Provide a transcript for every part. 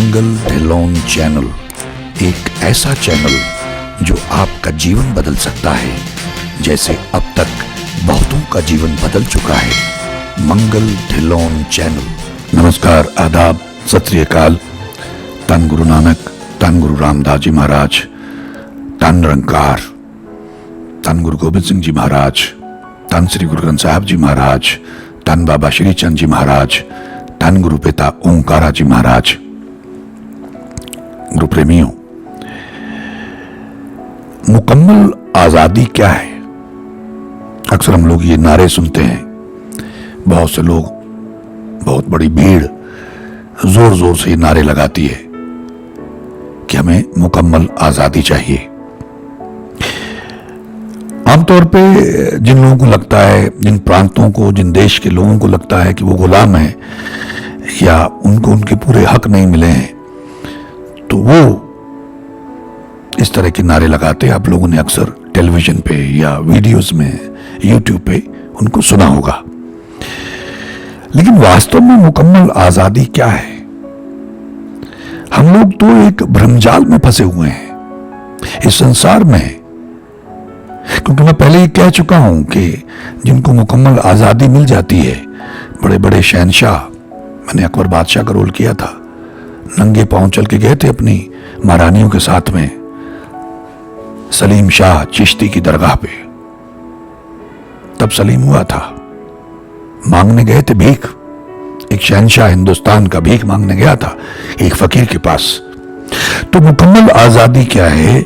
मंगल Dhillon channel एक ऐसा channel जो आपका जीवन बदल सकता है, जैसे अब तक बहुतों का जीवन बदल चुका है। मंगल ढिल्लोन चैनल। नमस्कार, आदाब, सत श्री अकाल। धन गुरु नानक, धन गुरु रामदास जी महाराज, धन निरंकार, धन गुरु गोबिंद सिंह जी महाराज, धन श्री गुरु ग्रंथ साहब जी महाराज, धन बाबा श्री चंद जी महाराज, धन गुरु पिता ओंकारा जी महाराज। गुरु प्रेमियों, मुकम्मल आजादी क्या है? अक्सर हम लोग ये नारे सुनते हैं। बहुत से लोग, बहुत बड़ी भीड़ जोर जोर से ये नारे लगाती है कि हमें मुकम्मल आजादी चाहिए। आमतौर पे जिन लोगों को लगता है, जिन प्रांतों को, जिन देश के लोगों को लगता है कि वो गुलाम है या उनको उनके पूरे हक नहीं मिले हैं, तो वो इस तरह के नारे लगाते हैं। आप लोगों ने अक्सर टेलीविजन पे या वीडियोस में, यूट्यूब पे उनको सुना होगा। लेकिन वास्तव में मुकम्मल आजादी क्या है? हम लोग तो एक भ्रमजाल में फंसे हुए हैं इस संसार में। क्योंकि मैं पहले ही कह चुका हूं कि जिनको मुकम्मल आजादी मिल जाती है, बड़े बड़े शहनशाह, मैंने अकबर बादशाह का रोल किया था, नंगे पांव चल के गए थे अपनी महारानियों के साथ में सलीम शाह चिश्ती की दरगाह पे। तब सलीम हुआ था, मांगने गए थे भीख। एक शहनशाह हिंदुस्तान का भीख मांगने गया था एक फकीर के पास। तो मुकम्मल आजादी क्या है,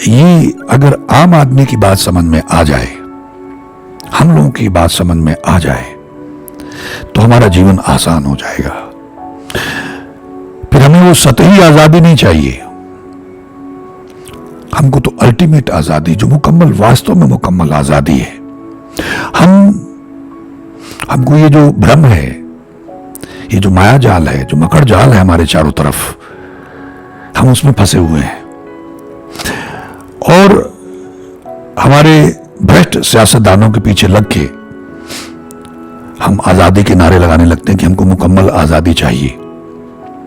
ये अगर आम आदमी की बात समझ में आ जाए, हम लोगों की बात समझ में आ जाए, तो हमारा जीवन आसान हो जाएगा। फिर हमें वो सतही आजादी नहीं चाहिए, हमको तो अल्टीमेट आजादी, जो मुकम्मल, वास्तव में मुकम्मल आजादी है। हमको ये जो भ्रम है, ये जो माया जाल है, जो मकड़ जाल है हमारे चारों तरफ, हम उसमें फंसे हुए हैं। और हमारे भ्रष्ट सियासतदानों के पीछे लग के हम आजादी के नारे लगाने लगते हैं कि हमको मुकम्मल आजादी चाहिए।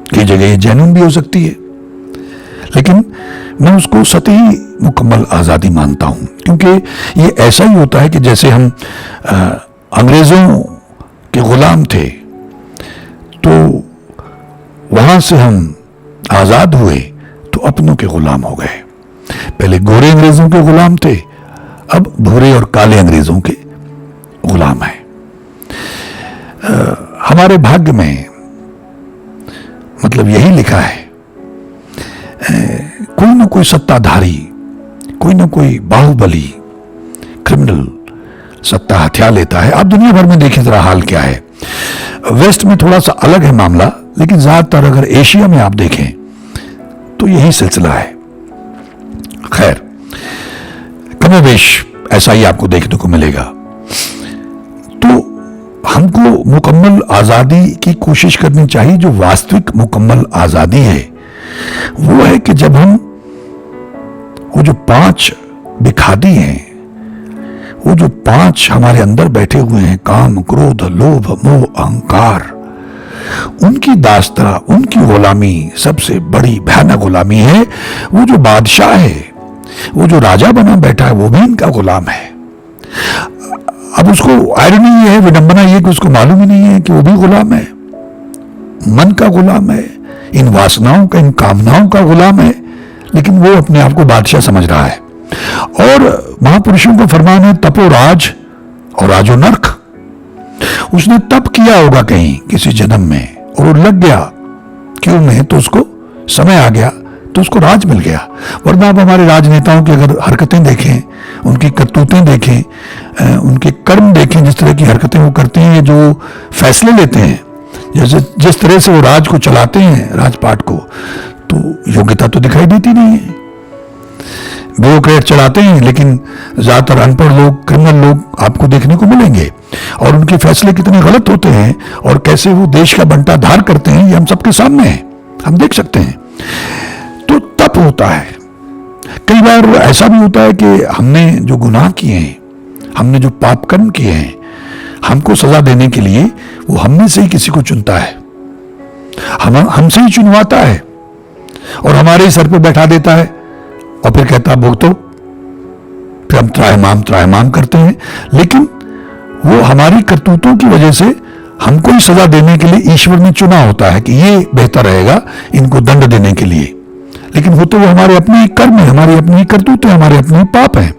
कई जगह ये जेन्युइन भी हो सकती है, लेकिन मैं उसको सतही मुकम्मल आजादी मानता हूं। क्योंकि ये ऐसा ही होता है कि जैसे हम अंग्रेजों के गुलाम थे, तो वहां से हम आजाद हुए तो अपनों के गुलाम हो गए। पहले गोरे अंग्रेजों के गुलाम थे, अब भूरे और काले अंग्रेजों के गुलाम हैं। हमारे भाग्य में मतलब यही लिखा है, कोई ना कोई सत्ताधारी, कोई ना कोई बाहुबली क्रिमिनल सत्ता हथिया लेता है। आप दुनिया भर में देखिए जरा हाल क्या है। वेस्ट में थोड़ा सा अलग है मामला, लेकिन ज्यादातर अगर एशिया में आप देखें तो यही सिलसिला है। खैर, कमोबेश ऐसा ही आपको देखने को मिलेगा। तो हमको मुकम्मल आजादी की कोशिश करनी चाहिए। जो वास्तविक मुकम्मल आजादी है वो है कि जब हम वो जो 5 बिखादी हैं, वो जो 5 हमारे अंदर बैठे हुए हैं, काम, क्रोध, लोभ, मोह, अहंकार, उनकी दास्ता, उनकी गुलामी सबसे बड़ी भयानक गुलामी है। वो जो बादशाह है, वो जो राजा बना बैठा है, वो भी इनका गुलाम है। अब उसको आयरनी ये है, विडंबना ये कि उसको मालूम ही नहीं है कि वो भी गुलाम है, मन का गुलाम है, इन वासनाओं का, इन कामनाओं का गुलाम है, लेकिन वो अपने आप को बादशाह समझ रहा है। और महापुरुषों का फरमान है, तपो राज और राजो नरक। उसने तप किया होगा कहीं किसी जन्म में, और वो लग गया क्यों में, तो उसको समय आ गया, तो उसको राज मिल गया। वरना आप हमारे राजनेताओं की अगर हरकतें देखें, उनकी करतूतें देखें, उनके कर्म देखें, जिस तरह की हरकतें वो करते हैं, जो फैसले लेते हैं, जैसे जिस तरह से वो राज को चलाते हैं, राजपाट को, तो योग्यता तो दिखाई देती नहीं है। ब्यूरोक्रेट चलाते हैं, लेकिन ज्यादातर अनपढ़ लोग, क्रिमिनल लोग आपको देखने को मिलेंगे। और उनके फैसले कितने गलत होते हैं और कैसे वो देश का बंटाधार करते हैं, ये हम सबके सामने है, हम देख सकते हैं। तो तप होता है। कई बार ऐसा भी होता है कि हमने जो गुनाह किए हैं, हमने जो पाप कर्म किए हैं, हमको सजा देने के लिए वो हम में से ही किसी को चुनता है। हमसे ही चुनवाता है और हमारे ही सर पे बैठा देता है और फिर कहता भुगतो। फिर हम त्राहिमाम करते हैं, लेकिन वो हमारी करतूतों की वजह से हमको ही सजा देने के लिए ईश्वर ने चुना होता है कि ये बेहतर रहेगा इनको दंड देने के लिए। लेकिन वो तो वो हमारे अपने ही कर्म है, हमारी अपनी ही करतूतें, हमारे अपने ही पाप हैं।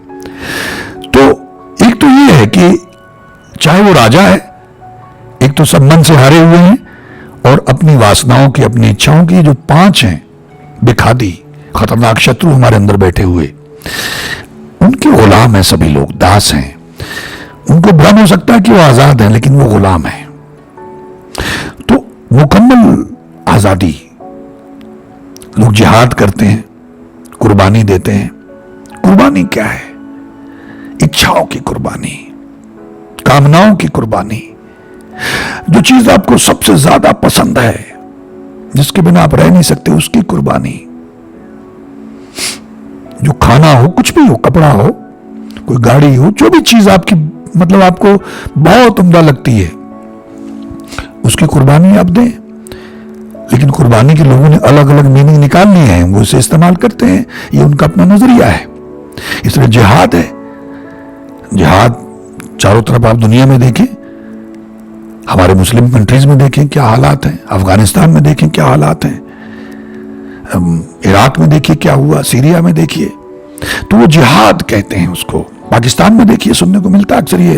तो एक तो ये है कि चाहे वो राजा है, एक तो सब मन से हारे हुए हैं और अपनी वासनाओं की, अपनी इच्छाओं की जो 5 हैं बेखादी खतरनाक शत्रु हमारे अंदर बैठे हुए, उनके गुलाम हैं सभी लोग, दास हैं। उनको भ्रम हो सकता है कि वो आजाद हैं, लेकिन वो गुलाम हैं। तो मुकम्मल आजादी, लोग जिहाद करते हैं, कुर्बानी देते हैं। कुर्बानी क्या है? इच्छाओं की कुर्बानी, कामनाओं की कुर्बानी। जो चीज आपको सबसे ज्यादा पसंद है, जिसके बिना आप रह नहीं सकते, उसकी कुर्बानी। जो खाना हो, कुछ भी हो, कपड़ा हो, कोई गाड़ी हो, जो भी चीज आपकी मतलब आपको बहुत उम्दा लगती है, उसकी कुर्बानी आप दें। लेकिन कुर्बानी के लोगों ने अलग अलग मीनिंग निकाल लिए हैं, वो इसे इस्तेमाल करते हैं, ये उनका अपना नजरिया है। इसलिए जिहाद है, जिहाद चारों तरफ आप दुनिया में देखें, हमारे मुस्लिम कंट्रीज में देखें क्या हालात हैं, अफगानिस्तान में देखें क्या हालात हैं, इराक में देखिए क्या हुआ, सीरिया में देखिए, तो वो जिहाद कहते हैं उसको। पाकिस्तान में देखिए सुनने को मिलता है अक्सर ये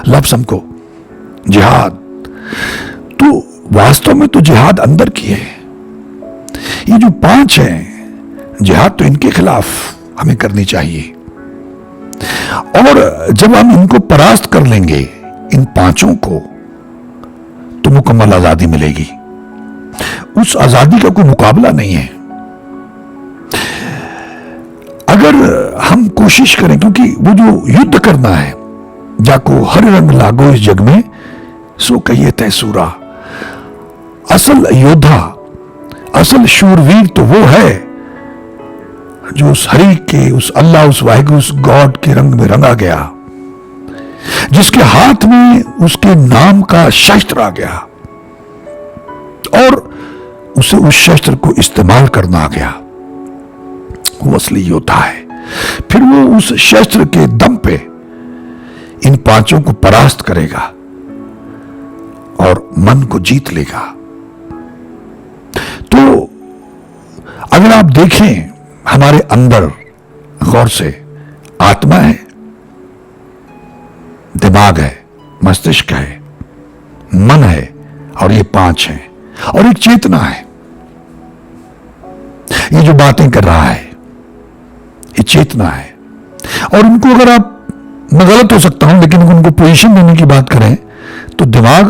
लफ्ज़ हमको, जिहाद। तो वास्तव में तो जिहाद अंदर की है। ये जो 5 हैं, जिहाद तो इनके खिलाफ हमें करनी चाहिए। और जब हम इनको परास्त कर लेंगे, इन 5 को, तो मुकम्मल आजादी मिलेगी। उस आजादी का कोई मुकाबला नहीं है। अगर हम कोशिश करें, क्योंकि वो जो युद्ध करना है, जाको हर रंग लागो इस जग में, सो कहिए तय सूरा। असल योद्धा, असल शूरवीर तो वो है जो उस हरि के, उस अल्लाह, उस वाहिगुरु, उस गॉड के रंग में रंगा गया, जिसके हाथ में उसके नाम का शस्त्र आ गया और उसे उस शस्त्र को इस्तेमाल करना आ गया। वो असली योद्धा है। फिर वो उस शस्त्र के दम पे इन 5 को परास्त करेगा और मन को जीत लेगा। तो अगर आप देखें हमारे अंदर गौर से, आत्मा है, दिमाग है, मस्तिष्क है, मन है, और ये 5 हैं, और एक चेतना है। ये जो बातें कर रहा है, ये चेतना है। और उनको, अगर आप, मैं गलत हो सकता हूं, लेकिन उनको पोजीशन देने की बात करें तो दिमाग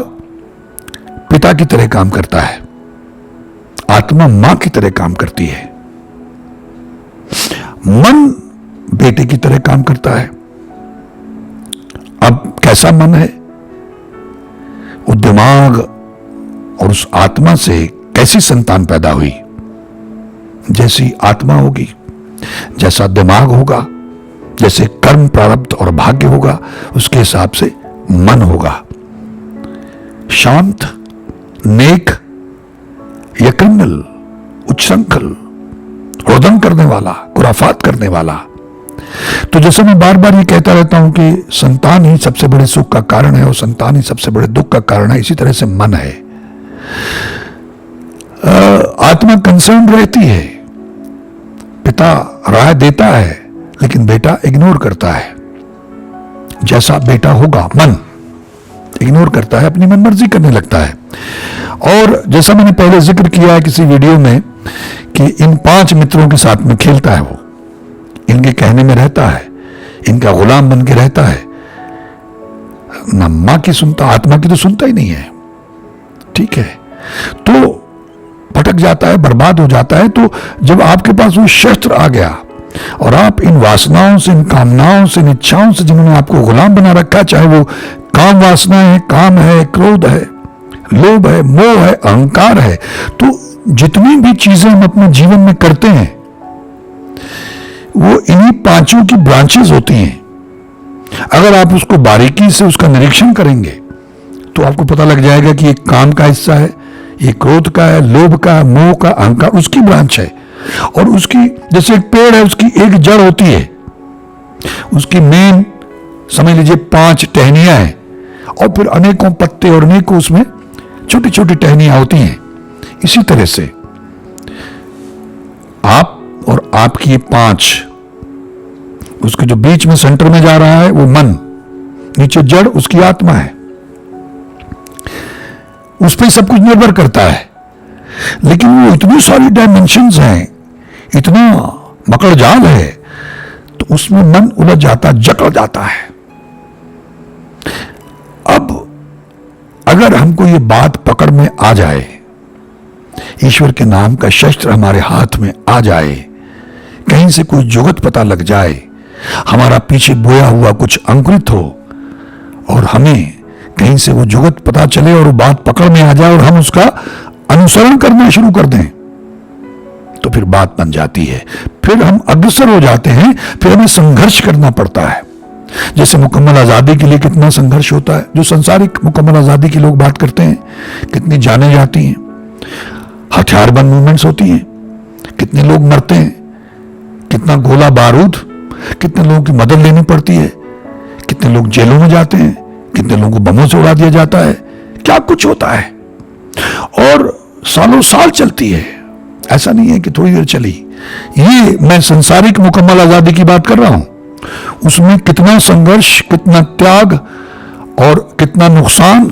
पिता की तरह काम करता है, आत्मा मां की तरह काम करती है, मन बेटे की तरह काम करता है। अब कैसा मन है? वो दिमाग और उस आत्मा से कैसी संतान पैदा हुई? जैसी आत्मा होगी, जैसा दिमाग होगा, जैसे कर्म, प्रारब्ध और भाग्य होगा, उसके हिसाब से मन होगा। शांत, नेक या क्रिमिनल, उच्छृंखल, रोदन करने वाला, खुराफात करने वाला। तो जैसे मैं बार बार ये कहता रहता हूं कि संतान ही सबसे बड़े सुख का कारण है और संतान ही सबसे बड़े दुख का कारण है, इसी तरह से मन है। आत्मा कंसर्न रहती है, पिता राय देता है, लेकिन बेटा इग्नोर करता है। जैसा बेटा होगा, मन इग्नोर करता है, अपनी मनमर्जी करने लगता है। और जैसा मैंने पहले जिक्र किया है किसी वीडियो में कि इन 5 मित्रों के साथ में खेलता है, वो इनके कहने में रहता है, इनका गुलाम बन के रहता है। ना मां की सुनता, आत्मा की तो सुनता ही नहीं है। ठीक है, तो भटक जाता है, बर्बाद हो जाता है। तो जब आपके पास वो शस्त्र आ गया और आप इन वासनाओं से, इन कामनाओं से, इन इच्छाओं से, जिन्होंने आपको गुलाम बना रखा, चाहे वो काम वासना है, काम है, क्रोध है, लोभ है, मोह है, अहंकार है, तो जितनी भी चीजें हम अपने जीवन में करते हैं वो इन्हीं 5 की ब्रांचेस होती हैं। अगर आप उसको बारीकी से उसका निरीक्षण करेंगे तो आपको पता लग जाएगा कि ये काम का हिस्सा है, ये क्रोध का है, लोभ का है, मोह का, अहंकार, उसकी ब्रांच है। और उसकी जैसे एक पेड़ है, उसकी एक जड़ होती है, उसकी मेन समझ लीजिए 5 टहनियां हैं, और फिर अनेकों पत्ते और अनेकों उसमें छोटी छोटी टहनियां होती हैं। इसी तरह से आप और आपकी 5, उसके जो बीच में सेंटर में जा रहा है वो मन, नीचे जड़ उसकी आत्मा है, उस पर सब कुछ निर्भर करता है। लेकिन वो इतनी सारी डायमेंशंस हैं, इतना मकड़ जाल है, तो उसमें मन उलझ जाता, जकड़ जाता है। अब अगर हमको ये बात पकड़ में आ जाए, ईश्वर के नाम का शस्त्र हमारे हाथ में आ जाए, कहीं से कोई जुगत पता लग जाए, हमारा पीछे बोया हुआ कुछ अंकुरित हो और हमें कहीं से वो जुगत पता चले और वो बात पकड़ में आ जाए और हम उसका अनुसरण करना शुरू कर दें, तो फिर बात बन जाती है। फिर हम अग्रसर हो जाते हैं, फिर हमें संघर्ष करना पड़ता है। जैसे मुकम्मल आजादी के लिए कितना संघर्ष होता है, जो संसारिक मुकम्मल आजादी की लोग बात करते हैं, कितनी जाने जाती हैं, हथियारबंद मूवमेंट्स होती हैं, कितने लोग मरते हैं, कितना गोला बारूद, कितने लोगों की मदद लेनी पड़ती है, कितने लोग जेलों में जाते हैं, कितने लोगों को बमों से उड़ा दिया जाता है, क्या कुछ होता है। और सालों साल चलती है, ऐसा नहीं है कि थोड़ी देर चली। ये मैं संसारिक मुकम्मल आजादी की बात कर रहा हूं, उसमें कितना संघर्ष, कितना त्याग और कितना नुकसान,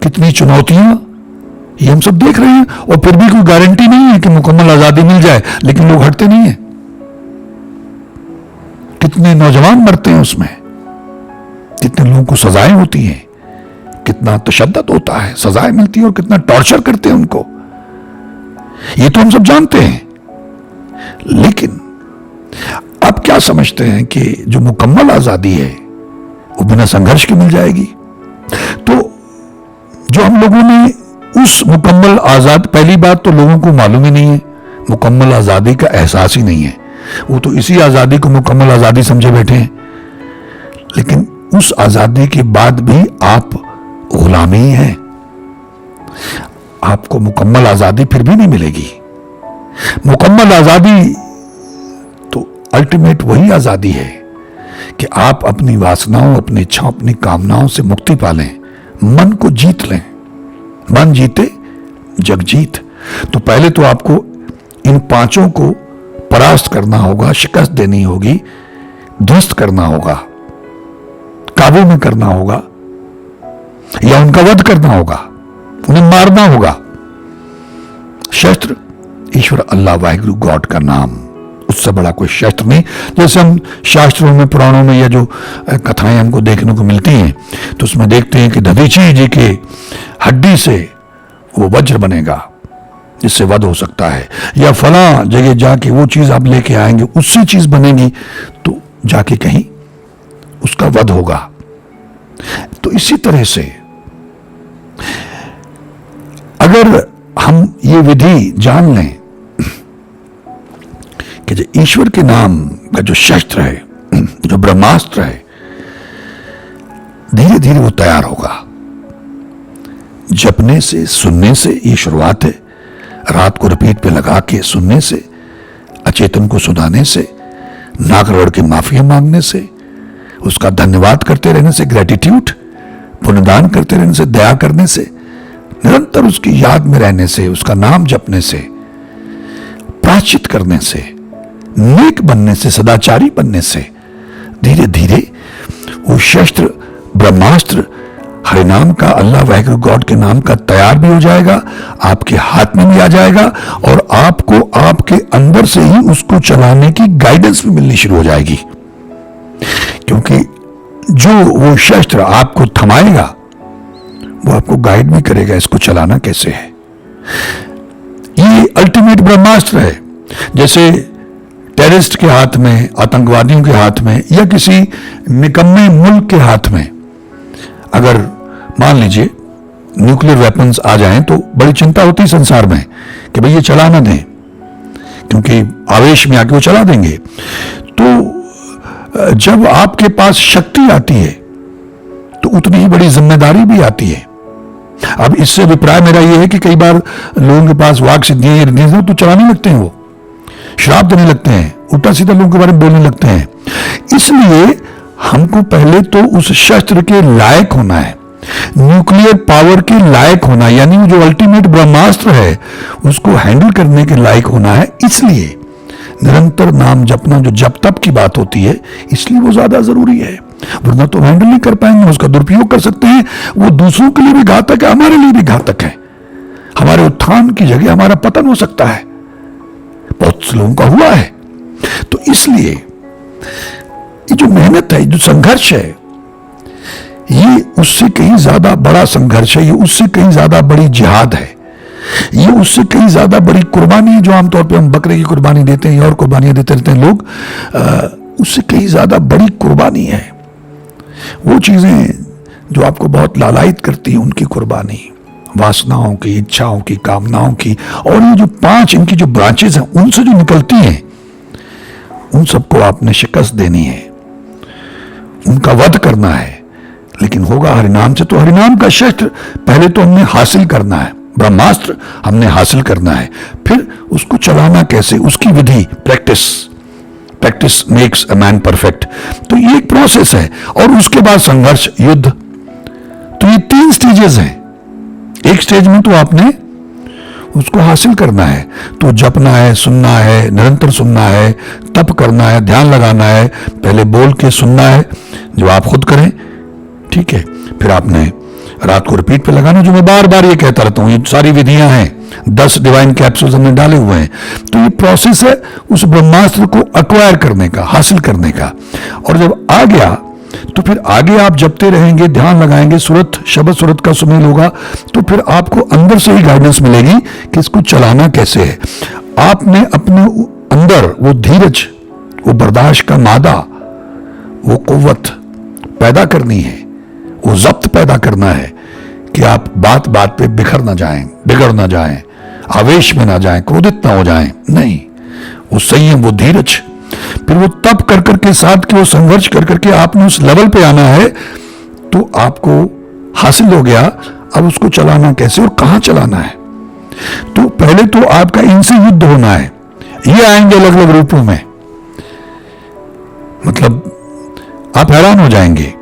कितनी चुनौतियां, ये हम सब देख रहे हैं। और फिर भी कोई गारंटी नहीं है कि मुकम्मल आजादी मिल जाए, लेकिन लोग हटते नहीं है। कितने नौजवान मरते हैं उसमें, कितने लोगों को सजाएं होती हैं, कितना तशद्दुद होता है, सजाएं मिलती है, और कितना टॉर्चर करते हैं उनको, ये तो हम सब जानते हैं। लेकिन आप क्या समझते हैं कि जो मुकम्मल आजादी है वो बिना संघर्ष के मिल जाएगी? तो जो हम लोगों ने उस मुकम्मल आजाद, पहली बात तो लोगों को मालूम ही नहीं है, मुकम्मल आजादी का एहसास ही नहीं है, वो तो इसी आजादी को मुकम्मल आजादी समझे बैठे हैं। लेकिन उस आजादी के बाद भी आप गुलामी ही हैं, आपको मुकम्मल आजादी फिर भी नहीं मिलेगी। मुकम्मल आजादी तो अल्टीमेट वही आजादी है कि आप अपनी वासनाओं, अपनी इच्छाओं, अपनी कामनाओं से मुक्ति पालें, मन को जीत लें। मन जीते जग जीत। तो पहले तो आपको इन 5 को परास्त करना होगा, शिकस्त देनी होगी, ध्वस्त करना होगा, काबू में करना होगा, या उनका वध करना होगा, उन्हें मारना होगा। शस्त्र ईश्वर अल्लाह वाहिगुरु गॉड का नाम, उससे बड़ा कोई शस्त्र नहीं। जैसे हम शास्त्रों में, पुराणों में, या जो कथाएं हमको देखने को मिलती हैं, तो उसमें देखते हैं कि दधीची जी के हड्डी से वो वज्र बनेगा जिससे वध हो सकता है, या फला जगह जाके वो चीज आप लेके आएंगे, उससे चीज बनेगी तो जाके कहीं उसका वध होगा। तो इसी तरह से अगर हम ये विधि जान लें कि जो ईश्वर के नाम का जो शस्त्र है, जो ब्रह्मास्त्र है, धीरे धीरे वो तैयार होगा। जपने से, सुनने से ये शुरुआत है। रात को रिपीट पे लगा के सुनने से, अचेतन को सुनाने से, नाक रगड़ के माफिया मांगने से, उसका धन्यवाद करते रहने से, ग्रेटिट्यूड, पुण्यदान करते रहने से, दया करने से, निरंतर उसकी याद में रहने से, उसका नाम जपने से, प्रायश्चित करने से, नेक बनने से, सदाचारी बनने से, धीरे धीरे वो शस्त्र, ब्रह्मास्त्र, हरिनाम का, अल्लाह वाहिगुरु गॉड के नाम का तैयार भी हो जाएगा, आपके हाथ में भी आ जाएगा, और आपको आपके अंदर से ही उसको चलाने की गाइडेंस भी मिलनी शुरू हो जाएगी। क्योंकि जो वो शस्त्र आपको थमाएगा, वो आपको गाइड भी करेगा इसको चलाना कैसे है। ये अल्टीमेट ब्रह्मास्त्र है। जैसे टेररिस्ट के हाथ में, आतंकवादियों के हाथ में, या किसी निकम्मे मुल्क के हाथ में अगर मान लीजिए न्यूक्लियर वेपन्स आ जाएं, तो बड़ी चिंता होती है संसार में कि भाई ये चला ना दें, क्योंकि आवेश में आके वो चला देंगे। तो जब आपके पास शक्ति आती है तो उतनी ही बड़ी जिम्मेदारी भी आती है। अब इससे अभिप्राय मेरा यह है कि कई बार लोगों के पास वाक सिद्धियां तो चलाने लगते हैं, वो श्राप देने लगते हैं, उल्टा सीधा लोगों के बारे में बोलने लगते हैं। इसलिए हमको पहले तो उस शस्त्र के लायक होना है, न्यूक्लियर पावर के लायक होना, यानी वो जो अल्टीमेट ब्रह्मास्त्र है उसको हैंडल करने के लायक होना है। इसलिए निरंतर नाम जपना, जो जप तप की बात होती है, इसलिए वो ज्यादा जरूरी है। वरना तो हैंडल नहीं कर पाएंगे, उसका दुरुपयोग कर सकते हैं, वो दूसरों के लिए भी घातक है, हमारे लिए भी घातक है। हमारे उत्थान की जगह हमारा पतन हो सकता है, बहुत लोगों का हुआ है। तो इसलिए ये जो मेहनत है, जो संघर्ष है, ये उससे कहीं ज्यादा बड़ा संघर्ष है, ये उससे कहीं ज्यादा बड़ी जिहाद है, ये उससे कहीं ज्यादा बड़ी कुर्बानी है। जो आमतौर पे हम बकरे की कुर्बानी देते हैं या और कुर्बानियां देते रहते हैं लोग, उससे कहीं ज्यादा बड़ी कुर्बानी है वो चीजें जो आपको बहुत लालायित करती हैं, उनकी कुर्बानी, वासनाओं की, इच्छाओं की, कामनाओं की, और ये जो 5 इनकी जो ब्रांचेस हैं उनसे जो निकलती हैं, उन सबको आपने शिकस्त देनी है, उनका वध करना है। लेकिन होगा हरिनाम से। तो हरिनाम का शस्त्र पहले तो हमने हासिल करना है, ब्रह्मास्त्र हमने हासिल करना है, फिर उसको चलाना कैसे, उसकी विधि, practice makes a man perfect. तो ये एक प्रोसेस है, और उसके बाद संघर्ष, युद्ध। तो ये 3 स्टेजेस हैं। एक स्टेज में तो आपने उसको हासिल करना है, तो जपना है, सुनना है, निरंतर सुनना है, तप करना है, ध्यान लगाना है, पहले बोल के सुनना है जो आप खुद करें, ठीक है। फिर आपने रात को रिपीट पे लगाना, जो मैं बार बार ये कहता रहता हूं, ये सारी विधियां हैं, 10 डिवाइन कैप्सूल्स हमने डाले हुए हैं। तो ये प्रोसेस है उस ब्रह्मास्त्र को अक्वायर करने का, हासिल करने का। और जब आ गया तो फिर आगे आप जपते रहेंगे, ध्यान लगाएंगे, सूरत, शब्द सूरत का सुमेल होगा, तो फिर आपको अंदर से ही गाइडेंस मिलेगी कि इसको चलाना कैसे है। आपने अपने अंदर वो धीरज, वो बर्दाश्त का मादा, वो कुव्वत पैदा करनी है, वो जब्त पैदा करना है कि आप बात बात पे बिखर ना जाएं, बिगड़ ना जाएं, आवेश में ना जाएं, क्रोधित ना हो जाएं। नहीं, वो संयम, वो धीरज, फिर वो तप कर करके, साथ के वो संघर्ष कर करके आपने उस लेवल पे आना है। तो आपको हासिल हो गया, अब उसको चलाना कैसे और कहां चलाना है। तो पहले तो आपका इनसे युद्ध होना है। ये आएंगे अलग अलग रूपों में, मतलब आप हैरान हो जाएंगे।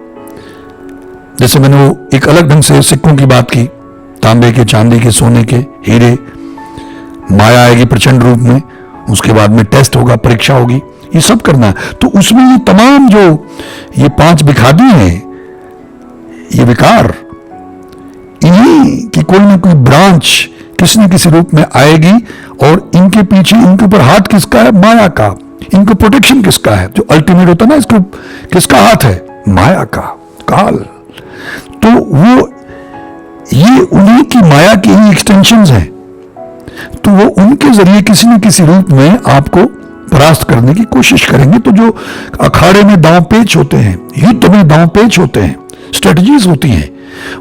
जैसे मैंने वो एक अलग ढंग से सिक्कों की बात की, तांबे के, चांदी के, सोने के, हीरे, माया आएगी प्रचंड रूप में, उसके बाद में टेस्ट होगा, परीक्षा होगी, ये सब करना है। तो उसमें ये तमाम जो ये 5 विखादी हैं, ये विकार, इन्हीं की कोई ना कोई ब्रांच किसी न किसी रूप में आएगी, और इनके पीछे, इनके ऊपर हाथ किसका है? माया का। इनको प्रोटेक्शन किसका है? जो अल्टीमेट होता है ना, इसको किसका हाथ है? माया का, काल। तो वो ये उन्हीं की माया की ही एक्सटेंशंस हैं। तो वो उनके जरिए किसी न किसी रूप में आपको परास्त करने की कोशिश करेंगे। तो जो अखाड़े में दांव पेच होते हैं, युद्ध में दांव पेच होते हैं, स्ट्रेटजीज होती हैं,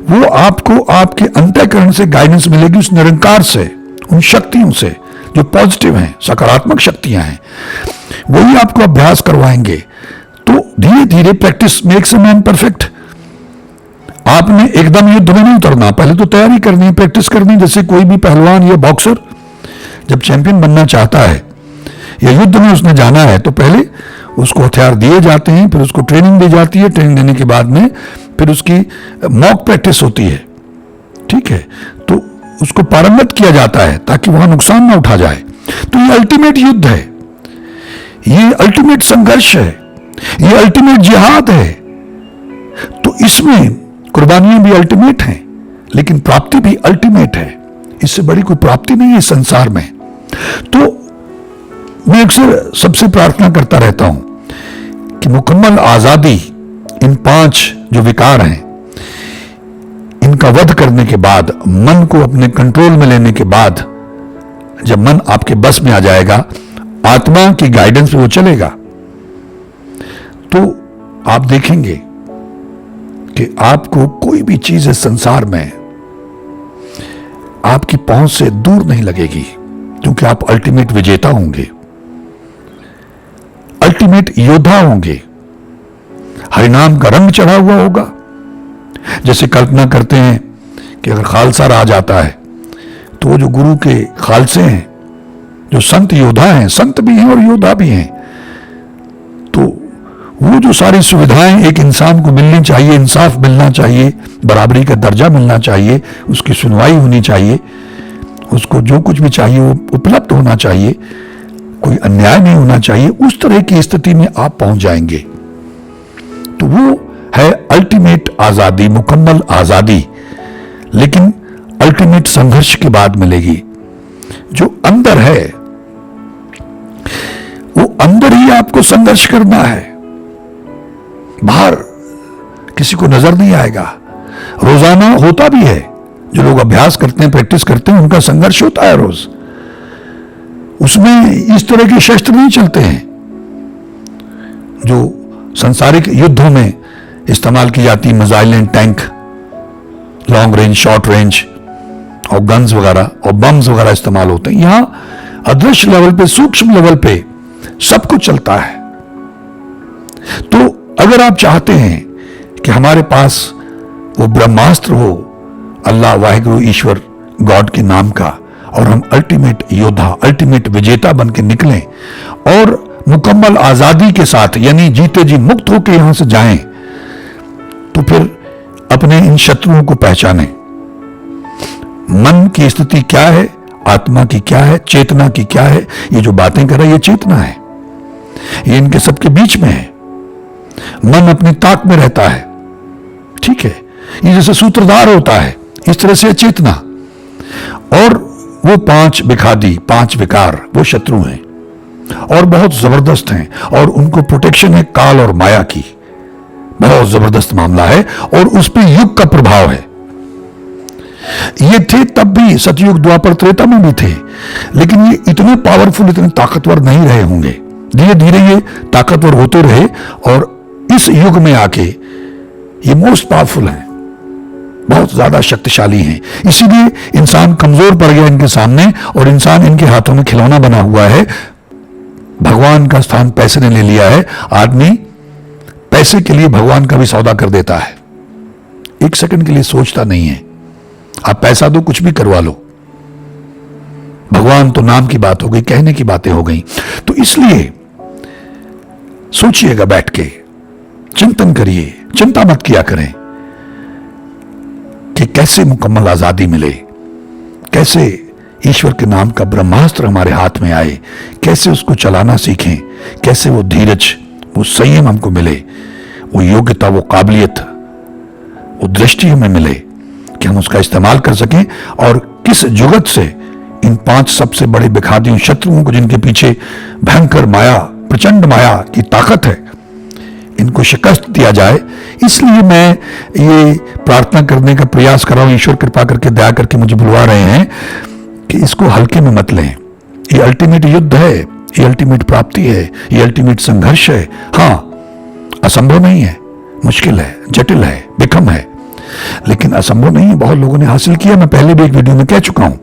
वो आपको आपके अंतःकरण से गाइडेंस मिलेगी, उस निरंकार से, उन शक्तियों से जो पॉजिटिव हैं, सकारात्मक शक्तियां हैं, वही आपको अभ्यास करवाएंगे। तो धीरे धीरे practice makes a man perfect. आपने एकदम युद्ध में नहीं उतरना, पहले तो तैयारी करनी, प्रैक्टिस करनी। जैसे कोई भी पहलवान या बॉक्सर जब चैंपियन बनना चाहता है या युद्ध में उसने जाना है, तो पहले उसको हथियार दिए जाते हैं, फिर उसको ट्रेनिंग दी जाती है, ट्रेनिंग देने के बाद में फिर उसकी मॉक प्रैक्टिस होती है, ठीक है। तो उसको पारंगत किया जाता है ताकि वहां नुकसान ना उठा जाए। तो ये अल्टीमेट युद्ध है, ये अल्टीमेट संघर्ष है, ये अल्टीमेट जिहाद है। तो इसमें कुर्बानियां भी अल्टीमेट हैं, लेकिन प्राप्ति भी अल्टीमेट है। इससे बड़ी कोई प्राप्ति नहीं है संसार में। तो मैं अक्सर सबसे प्रार्थना करता रहता हूं कि मुकम्मल आजादी इन 5 जो विकार हैं, इनका वध करने के बाद, मन को अपने कंट्रोल में लेने के बाद, जब मन आपके बस में आ जाएगा, आत्मा की गाइडेंस पे वो चलेगा, तो आप देखेंगे कि आपको कोई भी चीज इस संसार में आपकी पहुंच से दूर नहीं लगेगी, क्योंकि आप अल्टीमेट विजेता होंगे, अल्टीमेट योद्धा होंगे। हरिनाम का रंग चढ़ा हुआ होगा। जैसे कल्पना करते हैं कि अगर खालसा रहा जाता है तो वो जो गुरु के खालसे हैं, जो संत योद्धा हैं, संत भी हैं और योद्धा भी हैं, तो वो जो सारी सुविधाएं एक इंसान को मिलनी चाहिए, इंसाफ मिलना चाहिए, बराबरी का दर्जा मिलना चाहिए, उसकी सुनवाई होनी चाहिए, उसको जो कुछ भी चाहिए वो उपलब्ध होना चाहिए, कोई अन्याय नहीं होना चाहिए, उस तरह की स्थिति में आप पहुंच जाएंगे। तो वो है अल्टीमेट आजादी, मुकम्मल आजादी, लेकिन अल्टीमेट संघर्ष के बाद मिलेगी। जो अंदर है वो अंदर ही आपको संघर्ष करना है, बाहर किसी को नजर नहीं आएगा। रोजाना होता भी है, जो लोग अभ्यास करते हैं, प्रैक्टिस करते हैं, उनका संघर्ष होता है रोज। उसमें इस तरह के शस्त्र नहीं चलते हैं जो सांसारिक युद्धों में इस्तेमाल की जाती मिसाइलें, tank, long range, short range और गन्स वगैरह और बम्स वगैरह इस्तेमाल होते हैं। यहां अदृश्य लेवल पे, सूक्ष्म लेवल पे सब कुछ चलता है। तो अगर आप चाहते हैं कि हमारे पास वो ब्रह्मास्त्र हो, अल्लाह, वाहिगुरु, ईश्वर, गॉड के नाम का, और हम अल्टीमेट योद्धा, अल्टीमेट विजेता बन के निकलें और मुकम्मल आजादी के साथ, यानी जीते जी मुक्त होकर यहां से जाएं, तो फिर अपने इन शत्रुओं को पहचानें। मन की स्थिति क्या है, आत्मा की क्या है, चेतना की क्या है। ये जो बातें कर रहा है ये चेतना है, ये इनके सबके बीच में है। मन अपनी ताक में रहता है, ठीक है, ये जैसे सूत्रधार होता है, इस तरह से चेतना। और वो 5 विखादी, 5 विकार, वो शत्रु हैं और बहुत जबरदस्त हैं, और उनको प्रोटेक्शन है काल और माया की। बहुत जबरदस्त मामला है और उस पर युग का प्रभाव है। ये थे तब भी, सतयुग, द्वापर, त्रेता में भी थे, लेकिन ये इतने पावरफुल, इतने ताकतवर नहीं रहे होंगे। धीरे धीरे ये ताकतवर होते रहे और इस युग में आके ये मोस्ट पावरफुल हैं, बहुत ज्यादा शक्तिशाली हैं। इसीलिए इंसान कमजोर पड़ गया इनके सामने और इंसान इनके हाथों में खिलौना बना हुआ है। भगवान का स्थान पैसे ने ले लिया है। आदमी पैसे के लिए भगवान का भी सौदा कर देता है, एक सेकंड के लिए सोचता नहीं है। आप पैसा दो, कुछ भी करवा लो। भगवान तो नाम की बात हो गई, कहने की बातें हो गई। तो इसलिए सोचिएगा, बैठ के चिंतन करिए, चिंता मत किया करें कि कैसे मुकम्मल आजादी मिले, कैसे ईश्वर के नाम का ब्रह्मास्त्र हमारे हाथ में आए, कैसे उसको चलाना सीखें, कैसे वो धीरज, वो संयम हमको मिले, वो योग्यता, वो काबिलियत, वो दृष्टि हमें मिले कि हम उसका इस्तेमाल कर सकें और किस जुगत से इन 5 सबसे बड़े विखादियों, शत्रुओं को, जिनके पीछे भयंकर माया, प्रचंड माया की ताकत है, इनको शिकस्त दिया जाए। इसलिए मैं ये प्रार्थना करने का प्रयास कर रहा हूं। ईश्वर कृपा करके, दया करके मुझे बुलवा रहे हैं कि इसको हल्के में मत लें। ये अल्टीमेट युद्ध है, ये अल्टीमेट प्राप्ति है, ये अल्टीमेट संघर्ष है। हां, असंभव नहीं है, मुश्किल है, जटिल है, विषम है, लेकिन असंभव नहीं है। बहुत लोगों ने हासिल किया, मैं पहले भी एक वीडियो में कह चुका हूं।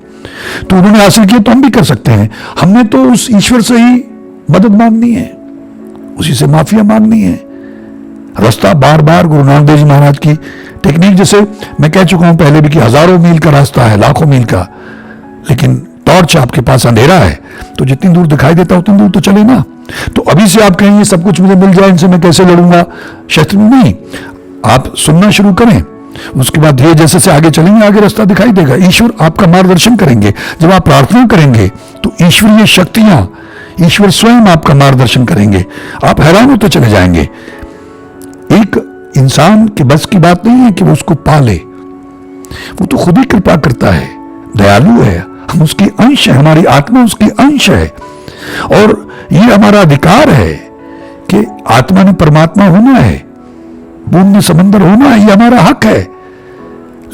तो उन्होंने हासिल किया तो हम भी कर सकते हैं। हमने तो उस ईश्वर से ही मदद मांगनी है, उसी से माफिया मांगनी है। रास्ता बार बार गुरु नानक देव जी महाराज की टेक्निक, जैसे मैं कह चुका हूं पहले भी, कि हजारों मील का रास्ता है, लाखों मील का, लेकिन टॉर्च आपके पास अंधेरा है, तो जितनी दूर दिखाई देता उतनी दूर तो चले ना। तो अभी से आप कहेंगे सब कुछ मुझे मिल जाए, इनसे मैं कैसे लड़ूंगा, शस्त्र नहीं। आप सुनना शुरू करें, उसके बाद धीरे जैसे से आगे चलेंगे, आगे रास्ता दिखाई देगा। ईश्वर आपका मार्गदर्शन करेंगे। जब आप प्रार्थना करेंगे तो ईश्वरीय शक्तियां, ईश्वर स्वयं आपका मार्गदर्शन करेंगे। आप हैरान होते चले जाएंगे। एक इंसान के बस की बात नहीं है कि वो उसको पाले, वो तो खुद ही कृपा करता है, दयालु है, हम उसके अंश है, हमारी आत्मा उसकी अंश है, और ये हमारा अधिकार है कि आत्मा ने परमात्मा होना है, बूंद में समंदर होना है, ये हमारा हक है।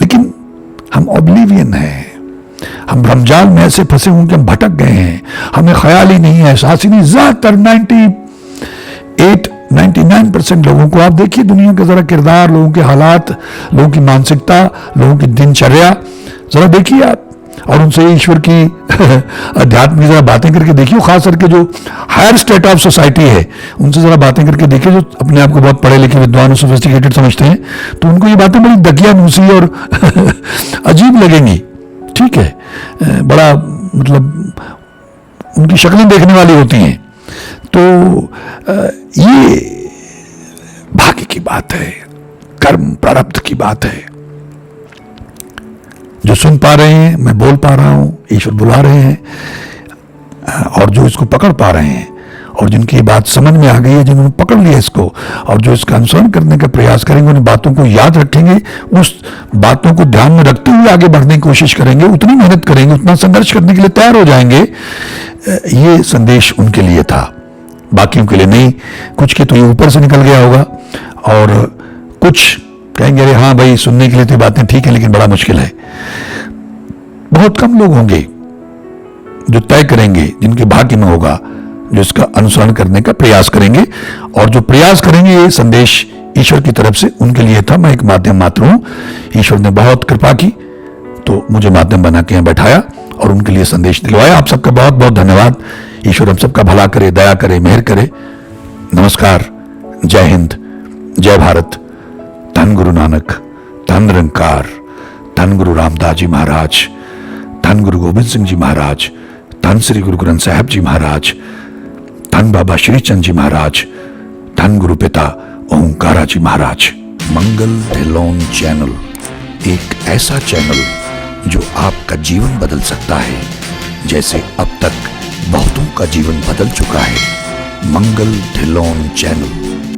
लेकिन हम ऑब्लिवियन हैं, हम भ्रमजाल में ऐसे फंसे हुए कि हम भटक गए हैं, हमें ख्याल ही नहीं है, एहसास ही नहीं। ज्यादातर 99% लोगों को आप देखिए, दुनिया का जरा किरदार, लोगों के हालात, लोगों की मानसिकता, लोगों की दिनचर्या जरा देखिए आप। और उनसे ईश्वर की अध्यात्म की जरा बातें करके देखिए, खास करके जो हायर स्टेट ऑफ सोसाइटी है उनसे जरा बातें करके देखिए, जो अपने आप को बहुत पढ़े लिखे विद्वान और सोफिस्टिकेटेड समझते हैं, तो उनको ये बातें बड़ी दकियानूसी और अजीब लगेंगी। ठीक है, बड़ा मतलब उनकी शक्लें देखने वाली होती हैं। तो ये भाग्य की बात है, कर्म प्रारब्ध की बात है। जो सुन पा रहे हैं, मैं बोल पा रहा हूं, ईश्वर बुला रहे हैं, और जो इसको पकड़ पा रहे हैं और जिनकी ये बात समझ में आ गई है, जिन्होंने पकड़ लिया इसको और जो इसका अनुसरण करने का प्रयास करेंगे, उन बातों को याद रखेंगे, उस बातों को ध्यान में रखते हुए आगे बढ़ने की कोशिश करेंगे, उतनी मेहनत करेंगे, उतना संघर्ष करने के लिए तैयार हो जाएंगे। ये संदेश उनके लिए था, बाकियों के लिए नहीं। कुछ के तो ये ऊपर से निकल गया होगा और कुछ कहेंगे अरे हाँ भाई, सुनने के लिए तो बातें ठीक है लेकिन बड़ा मुश्किल है। बहुत कम लोग होंगे जो तय करेंगे, जिनके भाग्य में होगा, जो इसका अनुसरण करने का प्रयास करेंगे। और जो प्रयास करेंगे, ये संदेश ईश्वर की तरफ से उनके लिए था। मैं एक माध्यम मात्र हूं। ईश्वर ने बहुत कृपा की तो मुझे माध्यम बना के यहाँ बैठाया और उनके लिए संदेश दिलवाया। आप सबका बहुत बहुत धन्यवाद। ईश्वर हम सबका भला करे, दया करे, मेहर करे। नमस्कार, जय हिंद, जय भारत। धन गुरु नानक, धन निरंकार, धन गुरु रामदास जी महाराज, धन गुरु गोविंद सिंह जी महाराज, धन श्री गुरु ग्रंथ साहब जी महाराज, धन बाबा श्री चंद जी महाराज, धन गुरु पिता ओंकारा जी महाराज। मंगल ढिल्लोन चैनल एक ऐसा चैनल जो आपका जीवन बदल सकता है, जैसे अब तक बहुतों का जीवन बदल चुका है। मंगल ढिल्लोन चैनल।